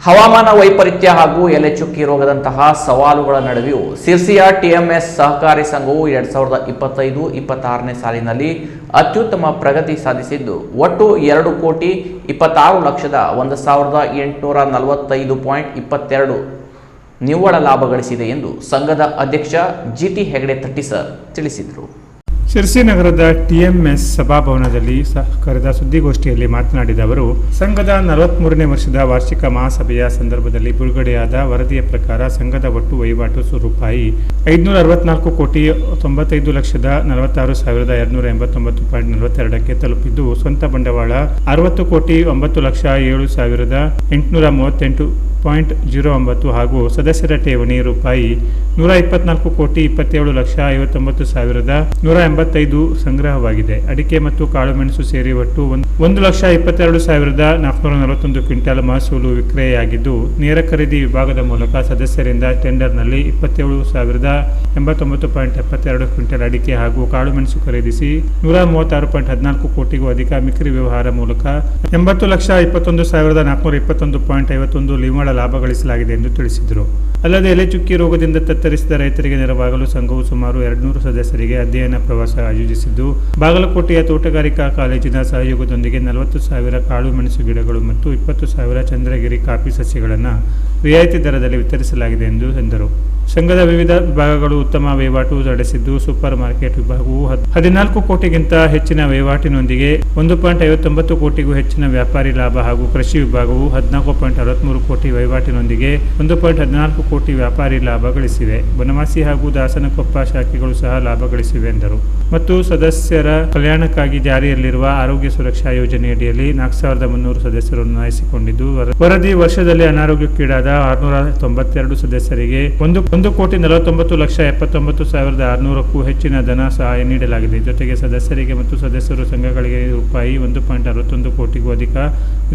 ಹವಾಮಾನ ವೈಪರೀತ್ಯ ಹಾಗೂ ಎಲೆ ಚುಕ್ಕಿ ರೋಗದಂತಹ ಸವಾಲುಗಳ ನಡುವೆಯೂ ಸಿರ್ಸಿಯ ಟಿಎಂಎಸ್ ಸಹಕಾರಿ ಸಂಘವು 2025-26ನೇ ಸಾಲಿನಲ್ಲಿ ಅತ್ಯುತ್ತಮ ಪ್ರಗತಿ ಸಾಧಿಸಿದ್ದು ಒಟ್ಟು 2,26,01,845.22 ನಿವ್ವಳ ಲಾಭ ಗಳಿಸಿದೆ ಎಂದು ಸಂಘದ ಅಧ್ಯಕ್ಷ ಜಿಟಿ ಹೆಗಡೆ ತಟ್ಟಿಸರ್ ತಿಳಿಸಿದರು. ಶಿರ್ಸಿ ನಗರದ ಟಿಎಂಎಸ್ ಸಭಾಭವನದಲ್ಲಿ ಕರೆದ ಸುದ್ದಿಗೋಷ್ಠಿಯಲ್ಲಿ ಮಾತನಾಡಿದ ಅವರು, ಸಂಘದ 43ನೇ ವರ್ಷದ ವಾರ್ಷಿಕ ಮಹಾಸಭೆಯ ಸಂದರ್ಭದಲ್ಲಿ ಬಿಡುಗಡೆಯಾದ ವರದಿಯ ಪ್ರಕಾರ ಸಂಘದ ಒಟ್ಟು ವಹಿವಾಟು ರೂಪಾಯಿ 594,95,46,289.42ಕ್ಕೆ ತಲುಪಿದ್ದು, ಸ್ವಂತ ಬಂಡವಾಳ 60,09,838.09 ಹಾಗೂ ಸದಸ್ಯರ ಠೇವಣಿ ರೂಪಾಯಿ 124,27,59,185 ಸಂಗ್ರಹವಾಗಿದೆ. ಅಡಿಕೆ ಮತ್ತು ಕಾಳುಮೆಣಸು ಸೇರಿ ಒಟ್ಟು 1,22,441 ಕ್ವಿಂಟಾಲ್ ಮಹಸೂಲು ವಿಕ್ರಯವಾಗಿದ್ದು, ನೇರ ಖರೀದಿ ವಿಭಾಗದ ಮೂಲಕ ಸದಸ್ಯರಿಂದ ಟೆಂಡರ್ನಲ್ಲಿ 27,089.72 ಕ್ವಿಂಟಾಲ್ ಅಡಿಕೆ ಹಾಗೂ ಕಾಳುಮೆಣಸು ಖರೀದಿಸಿ 136.14 ಕೋಟಿಗೂ ಅಧಿಕ ಮಿಕ್ರಿ ವ್ಯವಹಾರ ಮೂಲಕ 80,21,421.51 ನಿವ್ವಳ ಲಾಭ ಗಳಿಸಲಾಗಿದೆ ಎಂದು ತಿಳಿಸಿದರು. ಅಲ್ಲದೆ ಎಲೆ ಚುಕ್ಕಿ ರೋಗದಿಂದ ತತ್ತರಿಸಿದ ರೈತರಿಗೆ ನೆರವಾಗಲು ಸಂಘವು ಸುಮಾರು 200 ಸದಸ್ಯರಿಗೆ ಅಧ್ಯಯನ ಪ್ರವಾಸ ಆಯೋಜಿಸಿದ್ದು, ಬಾಗಲಕೋಟೆಯ ತೋಟಗಾರಿಕಾ ಕಾಲೇಜಿನ ಸಹಯೋಗದೊಂದಿಗೆ 40,000 ಕಾಳು ಮೆಣಸು ಗಿಡಗಳು ಮತ್ತು 20,000 ಚಂದ್ರಗಿರಿ ಕಾಫಿ ಸಸ್ಯಗಳನ್ನು ರಿಯಾಯಿತಿ ದರದಲ್ಲಿ ವಿತರಿಸಲಾಗಿದೆ ಎಂದರು. ಸಂಘದ ವಿವಿಧ ವಿಭಾಗಗಳು ಉತ್ತಮ ವಹಿವಾಟು ನಡೆಸಿದ್ದು, ಸೂಪರ್ ಮಾರ್ಕೆಟ್ ವಿಭಾಗವು 14 ಕೋಟಿಗಿಂತ ಹೆಚ್ಚಿನ ವಹಿವಾಟಿನೊಂದಿಗೆ 1.59 ಕೋಟಿಗೂ ಹೆಚ್ಚಿನ ವ್ಯಾಪಾರಿ ಲಾಭ ಹಾಗೂ ಕೃಷಿ ವಿಭಾಗವು 14.63 ಕೋಟಿ ವಹಿವಾಟಿನೊಂದಿಗೆ 1.14 ಕೋಟಿ ವ್ಯಾಪಾರಿ ಲಾಭ ಗಳಿಸಿವೆ. ಬನವಾಸಿ ಹಾಗೂ ದಾಸನಕೊಪ್ಪ ಶಾಖೆಗಳು ಸಹ ಲಾಭ ಗಳಿಸಿವೆ ಎಂದರು. ಮತ್ತು ಸದಸ್ಯರ ಕಲ್ಯಾಣಕ್ಕಾಗಿ ಜಾರಿಯಲ್ಲಿರುವ ಆರೋಗ್ಯ ಸುರಕ್ಷಾ ಯೋಜನೆಯಡಿಯಲ್ಲಿ 4,300 ಸದಸ್ಯರು ನೋಂದಾಯಿಸಿಕೊಂಡಿದ್ದು, ವರದಿ ವರ್ಷದಲ್ಲಿ ಅನಾರೋಗ್ಯಕ್ಕೀಡಾದ 692 ಸದಸ್ಯರಿಗೆ 1,49,79,600ಕ್ಕೂ ಹೆಚ್ಚಿನ ಧನ ಸಹಾಯ ನೀಡಲಾಗಿದೆ. ಜೊತೆಗೆ ಸದಸ್ಯರಿಗೆ ಮತ್ತು ಸದಸ್ಯರು ಸಂಘಗಳಿಗೆ ರೂಪಾಯಿ 1.61 ಕೋಟಿಗೂ ಅಧಿಕ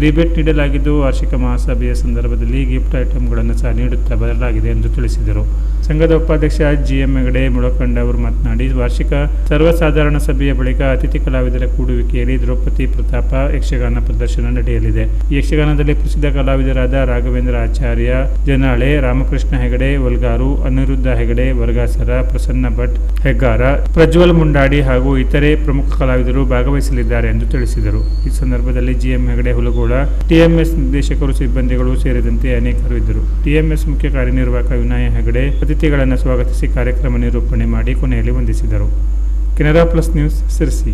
ರಿಬೇಟ್ ನೀಡಲಾಗಿದ್ದು, ವಾರ್ಷಿಕ ಮಹಾಸಭೆಯ ಸಂದರ್ಭದಲ್ಲಿ ಗಿಫ್ಟ್ ಐಟಂಗಳನ್ನು ಸಹ ನೀಡುತ್ತಾ ಬರಲಾಗಿದೆ ಎಂದು ತಿಳಿಸಿದರು. ಸಂಘದ ಉಪಾಧ್ಯಕ್ಷ ಜಿಎಂ ಹೆಗಡೆ ಮುಳಕೊಂಡ ಅವರು ಮಾತನಾಡಿ, ವಾರ್ಷಿಕ ಸರ್ವಸಾಧಾರಣ ಸಭೆಯ ಬಳಿಕ ಅತಿಥಿ ಕಲಾವಿದರ ಕೂಡುವಿಕೆಯಲ್ಲಿ ದ್ರೌಪದಿ ಪ್ರತಾಪ ಯಕ್ಷಗಾನ ಪ್ರದರ್ಶನ ನಡೆಯಲಿದೆ. ಈ ಯಕ್ಷಗಾನದಲ್ಲಿ ಪ್ರಸಿದ್ಧ ಕಲಾವಿದರಾದ ರಾಘವೇಂದ್ರ ಆಚಾರ್ಯ ಜನಾಳೆ, ರಾಮಕೃಷ್ಣ ಹೆಗಡೆ ವಲ್ಗಾರು, ಅನಿರುದ್ಧ ಹೆಗಡೆ ವರ್ಗಾಸರ, ಪ್ರಸನ್ನ ಭಟ್ ಹೆಗ್ಗಾರ, ಪ್ರಜ್ವಲ್ ಮುಂಡಾಡಿ ಹಾಗೂ ಇತರೆ ಪ್ರಮುಖ ಕಲಾವಿದರು ಭಾಗವಹಿಸಲಿದ್ದಾರೆ ಎಂದು ತಿಳಿಸಿದರು. ಈ ಸಂದರ್ಭದಲ್ಲಿ ಜಿಎಂ ಹೆಗಡೆ ಹುಲಗೋಳ, ಟಿಎಂಎಸ್ ನಿರ್ದೇಶಕರು, ಸಿಬ್ಬಂದಿಗಳು ಸೇರಿದಂತೆ ಅನೇಕರು ಇದ್ದರು. ಟಿಎಂಎಸ್ ಮುಖ್ಯ ಕಾರ್ಯನಿರ್ವಾಹಕ ವಿನಯ ಹೆಗಡೆ ಅತಿಥಿಗಳನ್ನು ಸ್ವಾಗತಿಸಿ ಕಾರ್ಯಕ್ರಮ ನಿರೂಪಣೆ ಮಾಡಿ ಕೊನೆಯಲ್ಲಿ ವಂದಿಸಿದರು. Canara plus news, Sirsi.